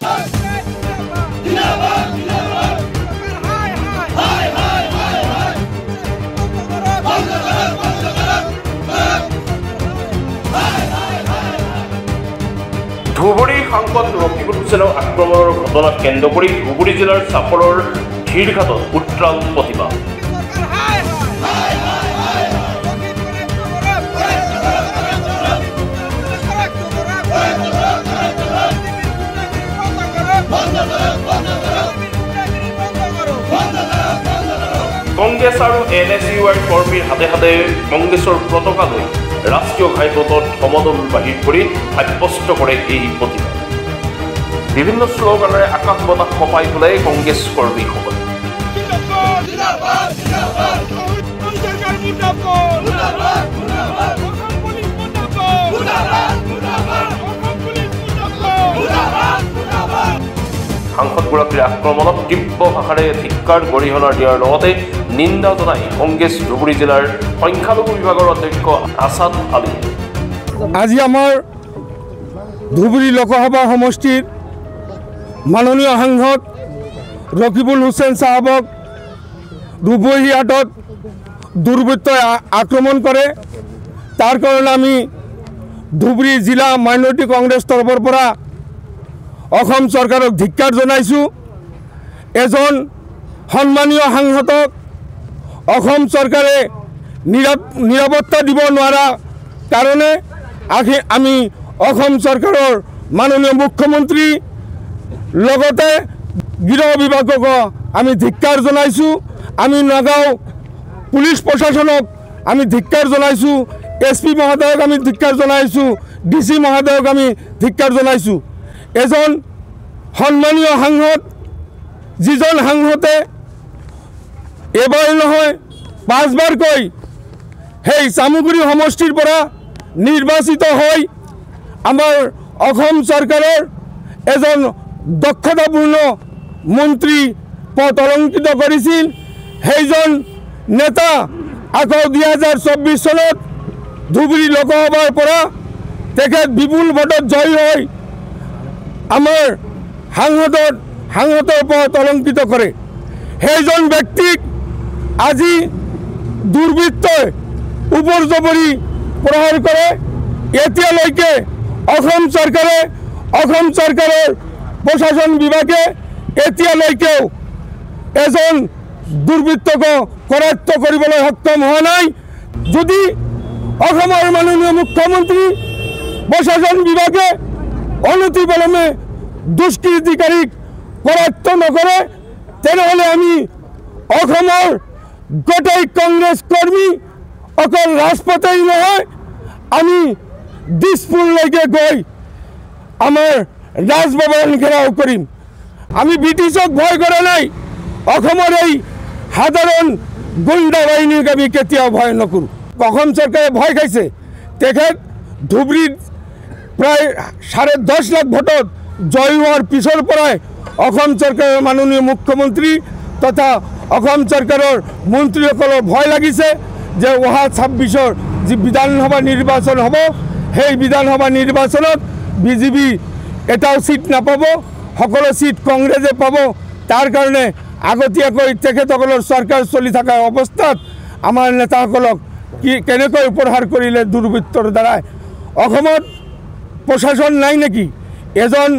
ধুবুৰী সাংসদ ৰকিবুল হুছেইনৰ আক্ৰমণৰ ঘটনাক কেন্দ্ৰ কৰি ধুবুৰী জিলাৰ চাপৰৰ ধীৰঘাটত উত্ৰাল প্ৰতিবাদ। কংগ্ৰেছ আৰু NSUৰ কৰ্মীৰ হাতে হাতে কংগ্ৰেছৰ পতাকা লৈ ৰাষ্ট্ৰীয় ঘাইপথত সমদল বাহিৰ কৰি সাব্যস্ত কৰে এই প্ৰতিবাদ। বিভিন্ন শ্লোগানেৰে আকাশ বতাহ কঁপাই তোলে কংগ্ৰেছ কৰ্মীসকলে। সাংসদগৰাকীৰ আক্ৰমণক তীব্ৰ ভাষাৰে ধিক্কাৰ গৰিহণা দিয়াৰ লগতে নিন্দা জনাই কংগ্ৰেছ ধুবুৰী জিলাৰ সংখ্যালঘু বিভাগৰ অধ্যক্ষ আছাদ আলী। আজি আমাৰ ধুবুৰী লোকসভা সমষ্টিৰ মাননীয় সাংসদ ৰকিবুল হুছেইন চাহাবক ধুবুৰী হাটত দুৰ্বৃত্তই আক্ৰমণ কৰে। তাৰ কাৰণে আমি ধুবুৰী জিলা মাইনৰিটি কংগ্ৰেছ তৰফৰ পৰা অসম চৰকাৰক ধিক্কাৰ জনাইছোঁ। এজন সন্মানীয় সাংসদক অসম চৰকাৰে নিৰাপত্তা দিব নোৱাৰা কাৰণে আমি অসম চৰকাৰৰ মাননীয় মুখ্যমন্ত্ৰী লগতে গৃহ বিভাগক আমি ধিক্কাৰ জনাইছোঁ। আমি নগাঁও পুলিচ প্ৰশাসনক আমি ধিক্কাৰ জনাইছোঁ। SP মহোদয়ক আমি ধিক্কাৰ জনাইছোঁ। DC মহোদয়ক আমি ধিক্কাৰ জনাইছোঁ। এজন সন্মানীয় সাংসদ, যিজন সাংসদে এবাৰ নহয় 5 বাৰকৈ সেই চামগুৰি সমষ্টিৰ পৰা নিৰ্বাচিত হৈ আমাৰ অসম চৰকাৰৰ এজন দক্ষতাপূৰ্ণ মন্ত্ৰী পদ অলংকৃত কৰিছিল। সেইজন নেতা আকৌ 2024 চনত ধুবুৰী লোকসভাৰ পৰা তেখেত বিপুল ভোটত জয়ী হৈ আমাৰ সাংসদৰ পদ অলংকৃত কৰে। সেইজন ব্যক্তিক আজি দুৰ্বৃত্তই ওপৰ জবৰি প্ৰহাৰ কৰে। এতিয়ালৈকে অসম চৰকাৰৰ প্ৰশাসন বিভাগে এতিয়ালৈকেও এজন দুৰ্বৃত্তক কৰায়ত্ব কৰিবলৈ সক্ষম হোৱা নাই। যদি অসমৰ মাননীয় মুখ্যমন্ত্ৰী প্ৰশাসন বিভাগে অনতিপলমে দুষ্কৃতিকাৰীক কৰায়ত্ব নকৰে তেনেহ'লে আমি অসমৰ গোটেই কংগ্ৰেছ কৰ্মী অকল ৰাজপথেই নহয় আমি দিছপুৰলৈকে গৈ আমাৰ ৰাজভৱন ঘেৰাও কৰিম। আমি ব্ৰিটিছক ভয় কৰা নাই। অসমৰ এই সাধাৰণ গুণ্ডা বাহিনীক আমি কেতিয়াও ভয় নকৰোঁ। অসম চৰকাৰে ভয় খাইছে। তেখেত ধুবুৰীত প্ৰায় 10.5 লাখ ভোটত জয়ী হোৱাৰ পিছৰ পৰাই অসম চৰকাৰৰ মাননীয় মুখ্যমন্ত্ৰী তথা অসম চৰকাৰৰ মন্ত্ৰীসকলৰ ভয় লাগিছে যে অহা 26ৰ যি বিধানসভা নিৰ্বাচন হ'ব সেই বিধানসভা নিৰ্বাচনত BJP এটাও সিট নাপাব, সকলো সিট কংগ্ৰেছে পাব। তাৰ কাৰণে আগতীয়াকৈ তেখেতসকলৰ চৰকাৰ চলি থকা অৱস্থাত আমাৰ নেতাসকলক কেনেকৈ উপহাৰ কৰিলে দুৰ্বৃত্তৰ দ্বাৰাই। অসমত প্ৰশাসন নাই নেকি? এজন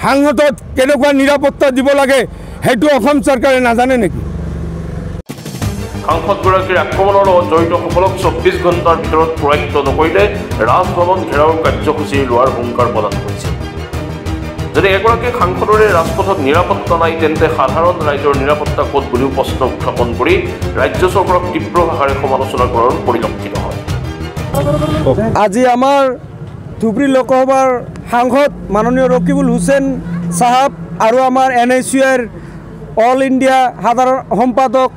সাংসদক কেনেকুৱা নিৰাপত্তা দিব লাগে সেইটো অসম চৰকাৰে নাজানে নেকি? সাংসদগৰাকীৰ আক্ৰমণৰ লগত জড়িতসকলক 24 ঘণ্টাৰ ভিতৰত প্ৰয়াত নকৰিলে ৰাজভৱন ঘেৰাওৰ কাৰ্যসূচী লোৱাৰ হুংকাৰ প্ৰদান কৰিছে। যদি এগৰাকী সাংসদৰে ৰাজপথত নিৰাপত্তা নাই তেন্তে সাধাৰণ ৰাইজৰ নিৰাপত্তা ক'ত বুলিও প্ৰশ্ন উত্থাপন কৰি ৰাজ্য চৰকাৰক তীব্ৰ ভাষাৰে সমালোচনা কৰাৰ পৰিলক্ষিত হয়। আজি আমাৰ ধুবুৰী লোকসভাৰ সাংসদ মাননীয় ৰকিবুল হুছেইন চাহাব আৰু আমাৰ NSUৰ অল ইণ্ডিয়া সাধাৰণ সম্পাদক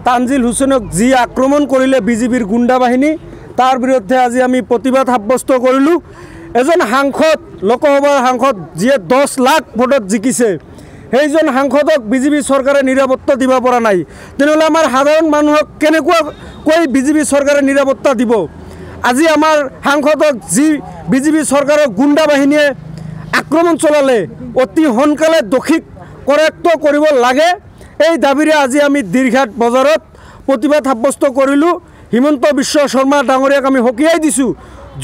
তানজিল হুছেইনক যি আক্ৰমণ কৰিলে BJPৰ গুণ্ডা বাহিনী, তাৰ বিৰুদ্ধে আজি আমি প্ৰতিবাদ সাব্যস্ত কৰিলোঁ। এজন সাংসদ, লোকসভাৰ সাংসদ যিয়ে 10 লাখ ভোটত জিকিছে, সেইজন সাংসদক BJP চৰকাৰে নিৰাপত্তা দিব পৰা নাই। তেনেহ'লে আমাৰ সাধাৰণ মানুহক কেনেকুৱাকৈ BJP চৰকাৰে নিৰাপত্তা দিব? আজি আমাৰ সাংসদক যি BJP চৰকাৰৰ গুণ্ডা বাহিনীয়ে আক্ৰমণ চলালে অতি সোনকালে দোষীক কৰেক্ট কৰিব লাগে। এই দাবীৰে আজি আমি দীৰ্ঘাট বজাৰত প্ৰতিবাদ সাব্যস্ত কৰিলোঁ। হিমন্ত বিশ্ব শৰ্মা ডাঙৰীয়াক আমি সকীয়াই দিছোঁ,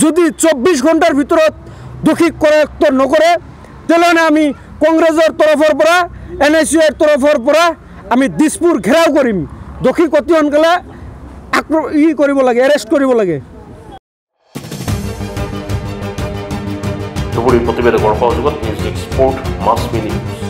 যদি 24 ঘণ্টাৰ ভিতৰত দোষীক কৰেক্ট নকৰে তেতিয়াহ'লে আমি কংগ্ৰেছৰ তৰফৰ পৰা NSUৰ তৰফৰ পৰা আমি দিছপুৰ ঘেৰাও কৰিম। দোষীক অতি সোনকালে কৰিব লাগে, এৰেষ্ট কৰিব লাগে। ধুবুৰী প্ৰতিবেদকৰ সহযোগত নিউজ এক্সপৰ্ট মাছ মিডিয়া।